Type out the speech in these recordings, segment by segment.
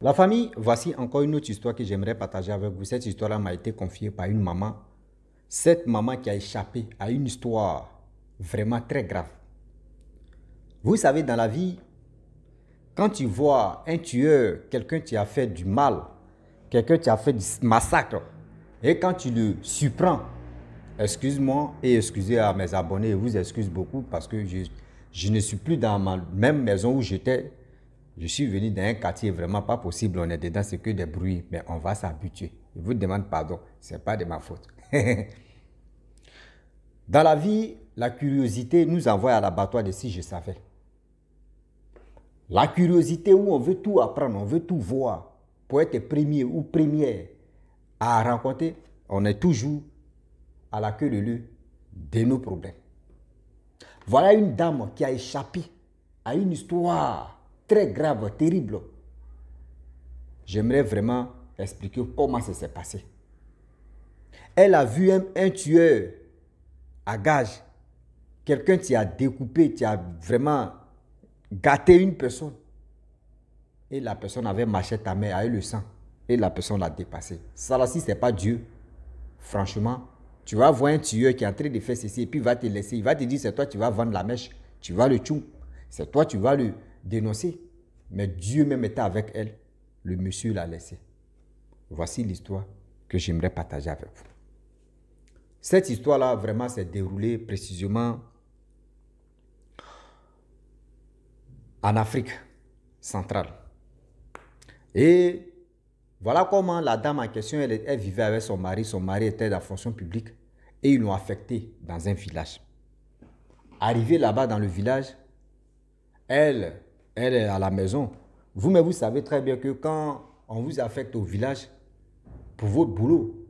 La famille, voici encore une autre histoire que j'aimerais partager avec vous. Cette histoire-là m'a été confiée par une maman. Cette maman qui a échappé à une histoire vraiment très grave. Vous savez, dans la vie, quand tu vois un tueur, quelqu'un qui a fait du mal, quelqu'un qui a fait du massacre, et quand tu le surprends, excuse-moi et excusez à mes abonnés, je vous excuse beaucoup parce que je ne suis plus dans ma même maison où j'étais. Je suis venu dans un quartier vraiment pas possible, on est dedans, c'est que des bruits, mais on va s'habituer. Je vous demande pardon, ce n'est pas de ma faute. Dans la vie, la curiosité nous envoie à l'abattoir de si je savais. La curiosité où on veut tout apprendre, on veut tout voir. Pour être premier ou première à rencontrer, on est toujours à la queue de lieu de nos problèmes. Voilà une dame qui a échappé à une histoire très grave, terrible. J'aimerais vraiment expliquer comment ça s'est passé. Elle a vu un tueur à gage, quelqu'un qui a découpé, qui a vraiment gâté une personne. Et la personne avait marché ta mère avec le sang. Et la personne l'a dépassé. Ça là, si ce n'est pas Dieu, franchement, tu vas voir un tueur qui est en train de faire ceci et puis il va te laisser. Il va te dire, c'est toi, tu vas vendre la mèche. Tu vas le tuer. C'est toi, tu vas le dénoncer. Mais Dieu même était avec elle. Le monsieur l'a laissé. Voici l'histoire que j'aimerais partager avec vous. Cette histoire-là, vraiment, s'est déroulée précisément en Afrique centrale. Et voilà comment la dame en question, elle vivait avec son mari. Son mari était dans la fonction publique et ils l'ont affectée dans un village. Arrivée là-bas dans le village, elle est à la maison. Vous-même, vous savez très bien que quand on vous affecte au village pour votre boulot,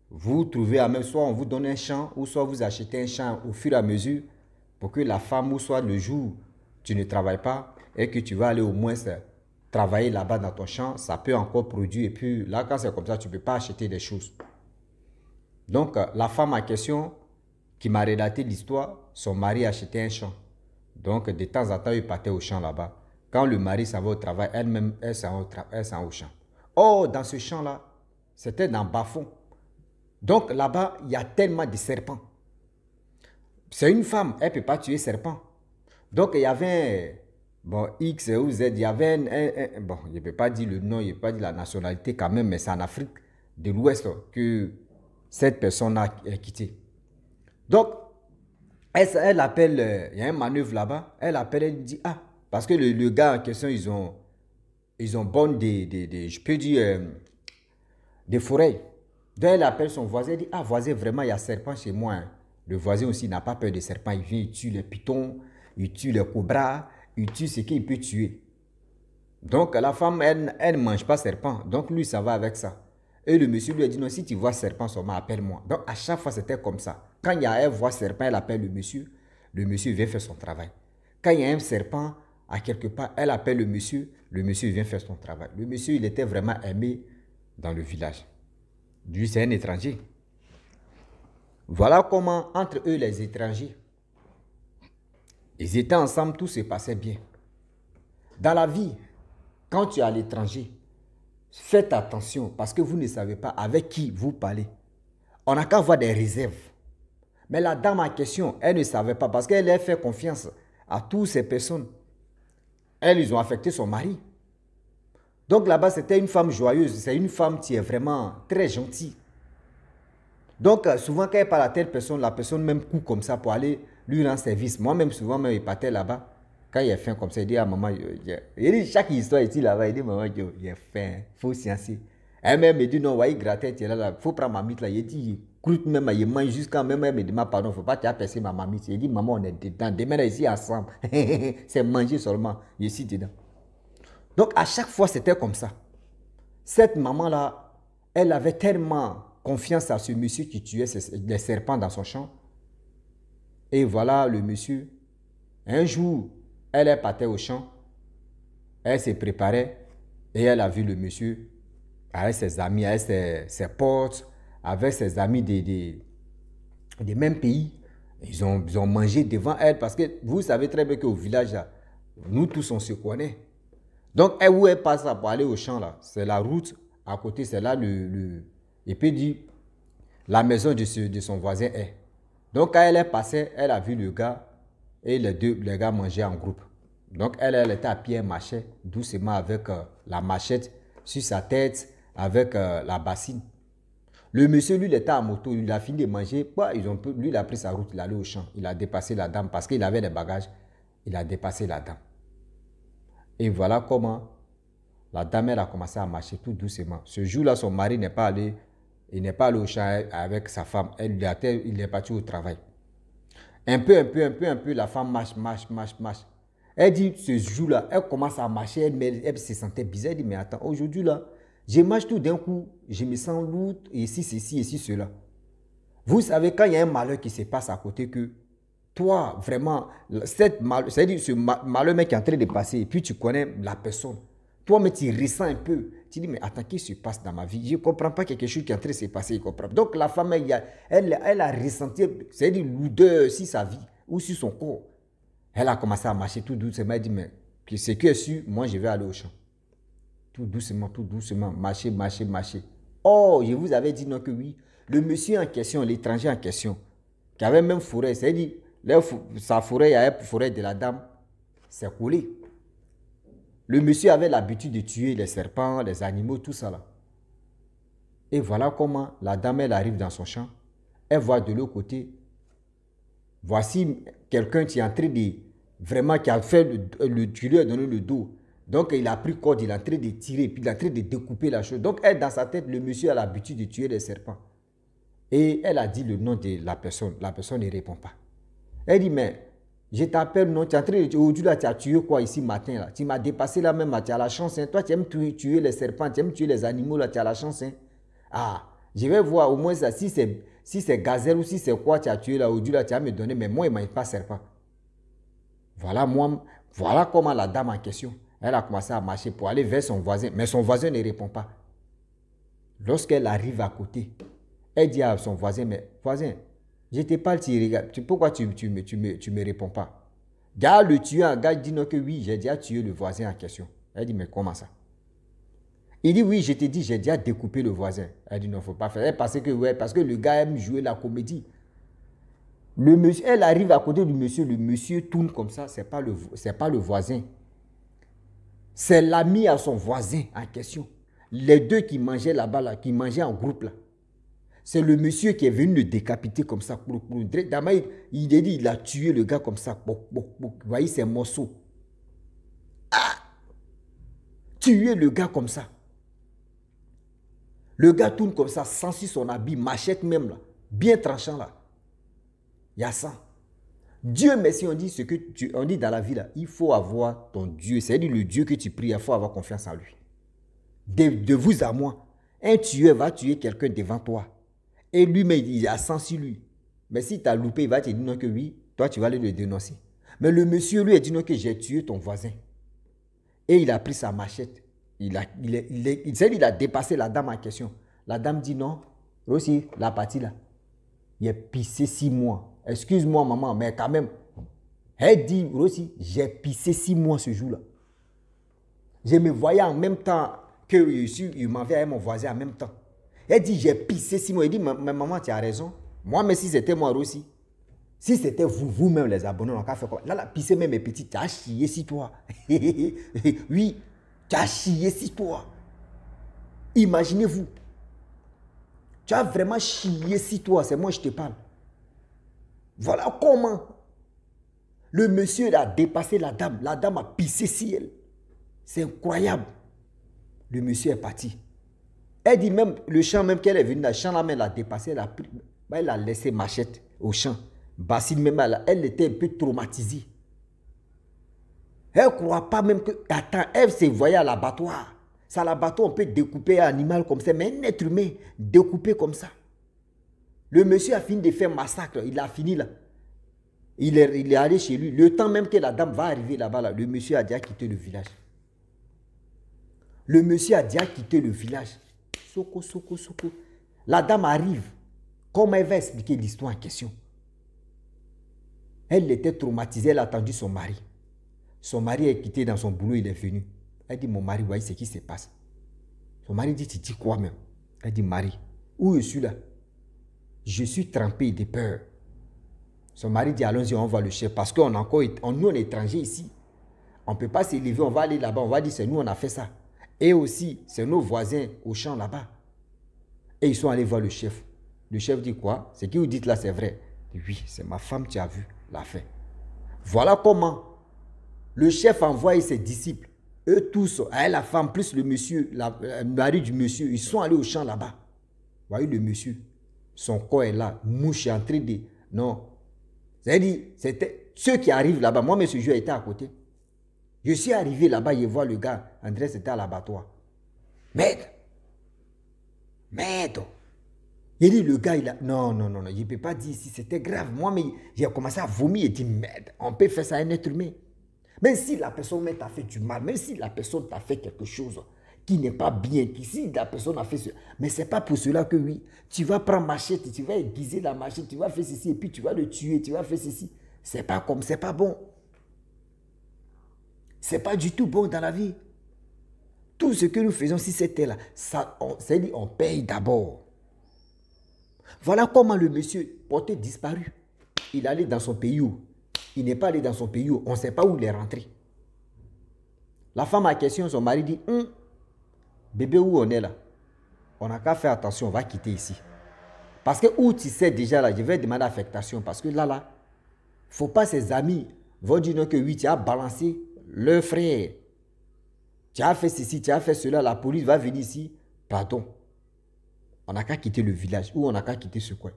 vous trouvez à même, soit on vous donne un champ, ou soit vous achetez un champ au fur et à mesure pour que la femme, ou soit le jour tu ne travailles pas et que tu vas aller au moins travailler là-bas dans ton champ, ça peut encore produire. Et puis là, quand c'est comme ça, tu ne peux pas acheter des choses. Donc, la femme en question qui m'a relaté l'histoire, son mari achetait un champ. Donc, de temps en temps, il partait au champ là-bas. Quand le mari s'en va au travail, elle-même, elle s'en va au champ. Or, dans ce champ-là, c'était dans bas-fond. Donc là-bas, il y a tellement de serpents. C'est une femme, elle ne peut pas tuer serpent. Donc il y avait, bon, X ou Z, il y avait bon, je ne peux pas dire le nom, je ne peux pas dire la nationalité quand même, mais c'est en Afrique de l'Ouest que cette personne a quitté. Donc, elle appelle, il y a un manœuvre là-bas, elle appelle, elle dit, ah, parce que le gars en question, ils ont bon je peux dire, des forêts. Donc elle appelle son voisin, elle dit, ah voisin, vraiment, il y a serpent chez moi. Hein. Le voisin aussi n'a pas peur des serpents. Il vient, il tue les pitons, il tue les cobras, il tue ce qu'il peut tuer. Donc la femme, elle ne mange pas serpent. Donc lui, ça va avec ça. Et le monsieur lui a dit, non, si tu vois serpent seulement, appelle-moi. Donc à chaque fois, c'était comme ça. Quand il y a un voit serpent, elle appelle le monsieur vient faire son travail. Quand il y a un serpent à quelque part, elle appelle le monsieur vient faire son travail. Le monsieur, il était vraiment aimé dans le village. Lui, c'est un étranger. Voilà comment, entre eux, les étrangers, ils étaient ensemble, tout se passait bien. Dans la vie, quand tu es à l'étranger, faites attention parce que vous ne savez pas avec qui vous parlez. On n'a qu'à avoir des réserves. Mais la dame en question, elle ne savait pas parce qu'elle a fait confiance à toutes ces personnes. Elles, ils ont affecté son mari. Donc là-bas, c'était une femme joyeuse. C'est une femme qui est vraiment très gentille. Donc, souvent, quand elle parle à telle personne, la personne même court comme ça pour aller lui rendre service. Moi-même, souvent, même, il partait là-bas. Quand il a faim comme ça, il dit à maman, il dit chaque histoire ici là-bas, il dit, maman, il a faim, il faut sciencer. Elle-même me dit, non, ouais, il grattait, il faut prendre ma mythe là. Il dit, croûte même, il mange jusqu'à même, elle me demande pardon, il ne faut pas te percer ma mamite. Il dit, maman, on est dedans, demain, ici ensemble. C'est manger seulement, je suis dedans. Donc, à chaque fois, c'était comme ça. Cette maman-là, elle avait tellement confiance à ce monsieur qui tuait les serpents dans son champ. Et voilà le monsieur. Un jour, elle est partie au champ. Elle se préparait et elle a vu le monsieur avec ses amis, avec ses potes, avec ses amis des mêmes pays. Ils ont mangé devant elle parce que vous savez très bien qu'au village, nous tous, on se connaît. Donc, elle, où elle passe là pour aller au champ, là, c'est la route à côté, c'est là et puis dit, la maison de son voisin est. Donc, quand elle est passée, elle a vu le gars et les gars mangeaient en groupe. Donc, elle était à pied, elle marchait doucement avec la machette sur sa tête, avec la bassine. Le monsieur, lui, il était à moto, il a fini de manger. Bah, lui, il a pris sa route, il allait au champ. Il a dépassé la dame parce qu'il avait des bagages. Il a dépassé la dame. Et voilà comment la dame, elle a commencé à marcher tout doucement. Ce jour-là, son mari n'est pas allé, il n'est pas allé au champ avec sa femme. Il est parti au travail. Un peu, la femme marche. Elle dit, ce jour-là, elle commence à marcher, elle se sentait bizarre. Elle dit, mais attends, aujourd'hui là, je marche tout d'un coup, je me sens lourd, et ici, ceci, ici, cela. Vous savez, quand il y a un malheur qui se passe à côté que, toi, vraiment, c'est-à-dire ce malheur mec qui est en train de passer, et puis tu connais la personne. Toi, mais tu ressens un peu. Tu dis, mais attends, qu'est-ce qui se passe dans ma vie? Je ne comprends pas quelque chose qui est en train de se passer. Donc, la femme, elle a ressenti, c'est-à-dire l'odeur sur sa vie ou sur son corps. Elle a commencé à marcher tout doucement. Elle dit, mais c'est que sûr, moi, je vais aller au champ. Tout doucement, marcher. Oh, je vous avais dit non que oui. Le monsieur en question, l'étranger en question, qui avait même forêt, c'est-à-dire, sa forêt, il y avait forêt de la dame, c'est collé. Le monsieur avait l'habitude de tuer les serpents, les animaux, tout ça là. Et voilà comment la dame, elle arrive dans son champ. Elle voit de l'autre côté. Voici quelqu'un qui est en train de... Vraiment, qui a fait tu lui as donné le dos. Donc, il a pris corde, il est en train de tirer, puis il est en train de découper la chose. Donc, elle, dans sa tête, le monsieur a l'habitude de tuer les serpents. Et elle a dit le nom de la personne. La personne ne répond pas. Elle dit, mais... Je t'appelle, non, tu es en train de... Aujourd'hui, là, tu as tué quoi ici matin, là? Tu m'as dépassé là même, tu as la chance, hein? Toi, tu aimes tuer les serpents, tu aimes tuer les animaux, là, tu as la chance, hein? Ah, je vais voir au moins ça, si c'est gazelle ou si c'est quoi tu as tué là, aujourd'hui, là, tu vas me donner, mais moi, il ne mange pas serpent. Voilà comment la dame en question, elle a commencé à marcher pour aller vers son voisin, mais son voisin ne répond pas. Lorsqu'elle arrive à côté, elle dit à son voisin, mais voisin, je te parle, tu regardes. Pourquoi tu me réponds pas? Gars, le tueur, gars dit non que oui, j'ai déjà tué le voisin en question. Elle dit, mais comment ça? Il dit, oui, je te dis, j'ai déjà découpé le voisin. Elle dit, non, il ne faut pas faire. Parce que le gars aime jouer la comédie. Elle arrive à côté du monsieur, le monsieur tourne comme ça, c'est pas le voisin. C'est l'ami à son voisin en question. Les deux qui mangeaient là-bas, là, qui mangeaient en groupe là. C'est le monsieur qui est venu le décapiter comme ça. Il a tué le gars comme ça. Vous voyez ces morceaux. Ah! Tuer le gars comme ça. Le gars tourne comme ça, sans sur son habit, machette même là. Bien tranchant là. Il y a ça. Dieu merci, on dit ce que on dit dans la vie là. Il faut avoir ton Dieu. C'est-à-dire le Dieu que tu pries, il faut avoir confiance en lui. De vous à moi, un tueur va tuer quelqu'un devant toi. Et lui, mais il a senti lui. Mais si tu as loupé, il va te dire non que oui, toi tu vas aller le dénoncer. Mais le monsieur lui a dit non que j'ai tué ton voisin. Et il a pris sa machette. Il a dépassé la dame en question. La dame dit non, aussi la partie là. Il a pissé 6 mois. Excuse-moi maman, mais quand même. Elle dit aussi, j'ai pissé 6 mois ce jour-là. Je me voyais en même temps que il m'envoyait avec mon voisin en même temps. Elle dit, j'ai pissé 6 mois. Elle dit, mais maman, tu as raison. Moi, mais si c'était moi aussi, si c'était vous-même les abonnés, on a fait quoi? Là, pisser même mes petits, tu as chié si toi. Oui, tu as chié si toi. Imaginez-vous. Tu as vraiment chié si toi, c'est moi je te parle. Voilà comment le monsieur a dépassé la dame. La dame a pissé si elle. C'est incroyable. Le monsieur est parti. Elle dit même, le champ même qu'elle est venue, le champ là même l'a dépassé, elle a laissé machette au champ. Bassine même, elle était un peu traumatisée. Elle ne croit pas même que, attends, elle se voyait à l'abattoir. Ça, à l'abattoir, on peut découper un animal comme ça, mais un être humain, découpé comme ça. Le monsieur a fini de faire massacre, il a fini là. Il est allé chez lui. Le temps même que la dame va arriver là-bas, là, le monsieur a déjà quitté le village. Le monsieur a déjà quitté le village. Soko. La dame arrive. Comment elle va expliquer l'histoire en question? Elle était traumatisée, elle a attendu son mari. Son mari est quitté dans son boulot, il est venu. Elle dit, mon mari, voyez ce qui se passe. Son mari dit, tu dis quoi même? Elle dit, Marie, où je suis là? Je suis trempé de peur. Son mari dit, allons-y, on va le chef. Parce qu'on nous, on est étrangers ici. On ne peut pas s'élever, on va aller là-bas, on va dire, c'est nous, on a fait ça. Et aussi, c'est nos voisins au champ là-bas. Et ils sont allés voir le chef. Le chef dit quoi? Ce que vous dites là, c'est vrai. Oui, c'est ma femme, tu as vu, l'a fait. Voilà comment le chef envoie ses disciples. Eux tous, la femme plus le monsieur, le mari du monsieur, ils sont allés au champ là-bas. Vous voyez le monsieur, son corps est là, mouche est en train de... Non. C'est-à-dire, c'était ceux qui arrivent là-bas. Moi, monsieur Joe était à côté. Je suis arrivé là-bas, je vois le gars, André, c'était à l'abattoir. Merde. Il dit, le gars, il a... Non, je ne peux pas dire ici, c'était grave. Moi, mais j'ai commencé à vomir et dit, merde, on peut faire ça à un être humain. Même si la personne t'a fait du mal, même si la personne t'a fait quelque chose qui n'est pas bien, si la personne a fait cela, mais ce n'est pas pour cela que oui, tu vas prendre machette, tu vas aiguiser la machette, tu vas faire ceci, et puis tu vas le tuer, tu vas faire ceci. C'est pas comme, c'est pas bon. C'est pas du tout bon dans la vie. Tout ce que nous faisons, si c'était là, c'est-à-dire on paye d'abord. Voilà comment le monsieur porté disparu. Il allait dans son pays où il n'est pas allé dans son pays où on ne sait pas où il est rentré. La femme a question, son mari dit, bébé, où on est là? On n'a qu'à faire attention, on va quitter ici. Parce que où tu sais déjà là, je vais demander affectation. Parce que là, il ne faut pas ses amis vont dire non que oui, tu as balancé le frère. Tu as fait ceci, tu as fait cela, la police va venir ici. Pardon. On n'a qu'à quitter le village ou on n'a qu'à quitter ce coin.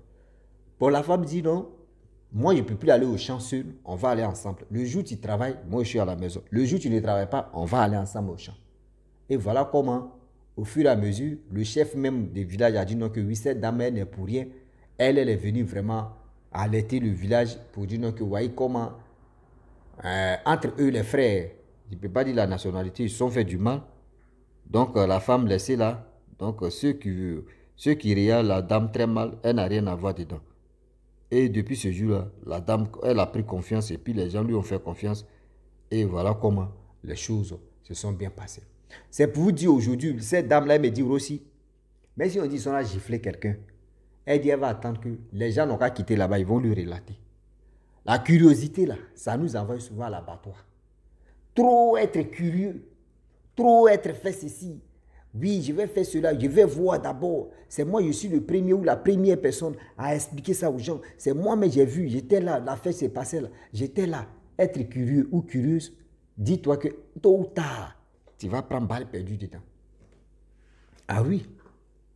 Bon, la femme dit non. Moi, je ne peux plus aller au champ seul. On va aller ensemble. Le jour où tu travailles, moi, je suis à la maison. Le jour où tu ne travailles pas, on va aller ensemble au champ. Et voilà comment, au fur et à mesure, le chef même du village a dit non que oui, cette dame, elle n'est pour rien. Elle est venue vraiment alerter le village pour dire non que, voyez comment, entre eux, les frères, je ne peux pas dire la nationalité, ils se sont fait du mal. Donc, la femme laissée là, donc ceux qui regardent la dame très mal, elle n'a rien à voir dedans. Et depuis ce jour-là, la dame, elle a pris confiance et puis les gens lui ont fait confiance. Et voilà comment les choses se sont bien passées. C'est pour vous dire aujourd'hui, cette dame-là, elle me dit aussi, mais si on dit qu'ils sont là gifler quelqu'un, elle dit elle va attendre que les gens n'ont qu'à quitter là-bas, ils vont lui relater. La curiosité là, ça nous envoie souvent à l'abattoir. Trop être curieux, trop être fait ceci. Oui, je vais faire cela, je vais voir d'abord. C'est moi, je suis le premier ou la première personne à expliquer ça aux gens. C'est moi, mais j'ai vu, j'étais là, l'affaire s'est passée là. J'étais là. Être curieux ou curieuse, dis-toi que tôt ou tard, tu vas prendre balle perdue dedans. Ah oui,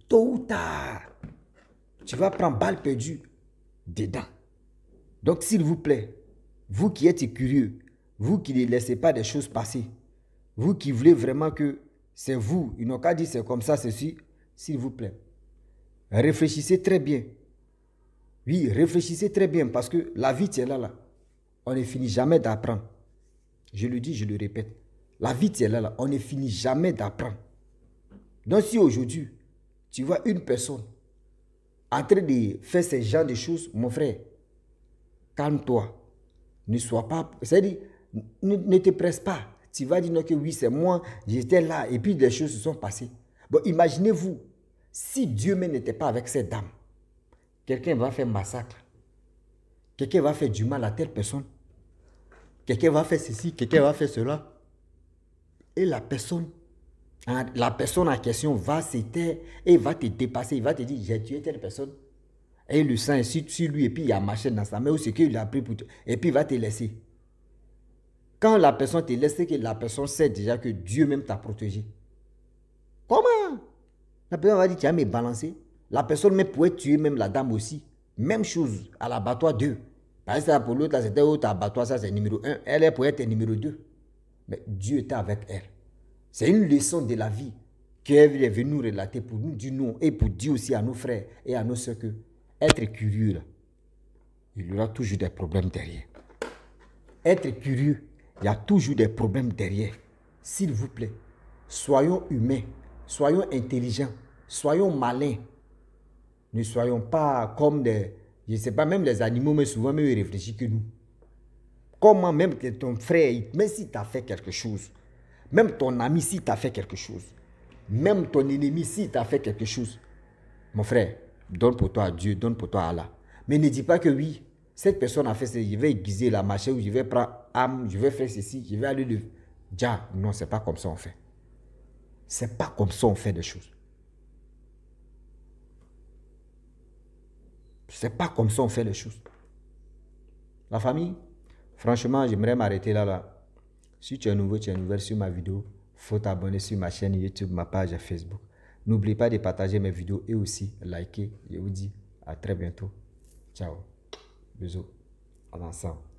tôt ou tard, tu vas prendre balle perdue dedans. Donc, s'il vous plaît, vous qui êtes curieux, vous qui ne laissez pas des choses passer, vous qui voulez vraiment que c'est vous, ils n'ont qu'à dire c'est comme ça, ceci, s'il vous plaît. Réfléchissez très bien. Oui, réfléchissez très bien parce que la vie, c'est là. On ne finit jamais d'apprendre. Je le dis, je le répète. La vie, c'est là. On ne finit jamais d'apprendre. Donc si aujourd'hui, tu vois une personne en train de faire ce genre de choses, mon frère, calme-toi. Ne sois pas... C'est-à-dire, ne te presse pas. Tu vas dire non, que oui, c'est moi, j'étais là, et puis des choses se sont passées. Bon, imaginez-vous, si Dieu même n'était pas avec cette dame, quelqu'un va faire massacre, quelqu'un va faire du mal à telle personne, quelqu'un va faire ceci, quelqu'un va faire cela, et la personne en question va se taire et va te dépasser, il va te dire, j'ai tué telle personne, et le sang est sur lui, et puis il y a marché dans sa main, ou ce qu'il a pris pour toi, et puis il va te laisser. Quand la personne te laisse, c'est que la personne sait déjà que Dieu même t'a protégé. Comment? La personne va dire, tu as me balancé. La personne même pourrait tuer même la dame aussi. Même chose à l'abattoir 2. Par exemple, pour l'autre, c'était autre abattoir, ça c'est numéro 1. Elle pourrait être numéro 2. Mais Dieu était avec elle. C'est une leçon de la vie qu'elle est venue nous relater pour nous dire non et pour dire aussi à nos frères et à nos soeurs que être curieux, là, il y aura toujours des problèmes derrière. Être curieux, il y a toujours des problèmes derrière. S'il vous plaît, soyons humains, soyons intelligents, soyons malins. Ne soyons pas comme des... Je ne sais pas, même les animaux, mais souvent, même ils réfléchissent que nous. Comment même que ton frère, même si tu as fait quelque chose, Même ton ami, si t'a fait quelque chose, même ton ennemi, si t'a fait quelque chose, mon frère, donne pour toi à Dieu, donne pour toi à Allah. Mais ne dis pas que oui, cette personne a fait ça, je vais aiguiser la machine, ou je vais prendre âme, je vais faire ceci, je vais aller le... Déjà, non, c'est pas comme ça on fait. C'est pas comme ça on fait des choses. C'est pas comme ça on fait les choses. La famille, franchement, j'aimerais m'arrêter là. Si tu es nouveau, tu es nouvelle sur ma vidéo, il faut t'abonner sur ma chaîne YouTube, ma page Facebook. N'oublie pas de partager mes vidéos et aussi liker. Je vous dis à très bientôt. Ciao. Bisous. À l'ensemble.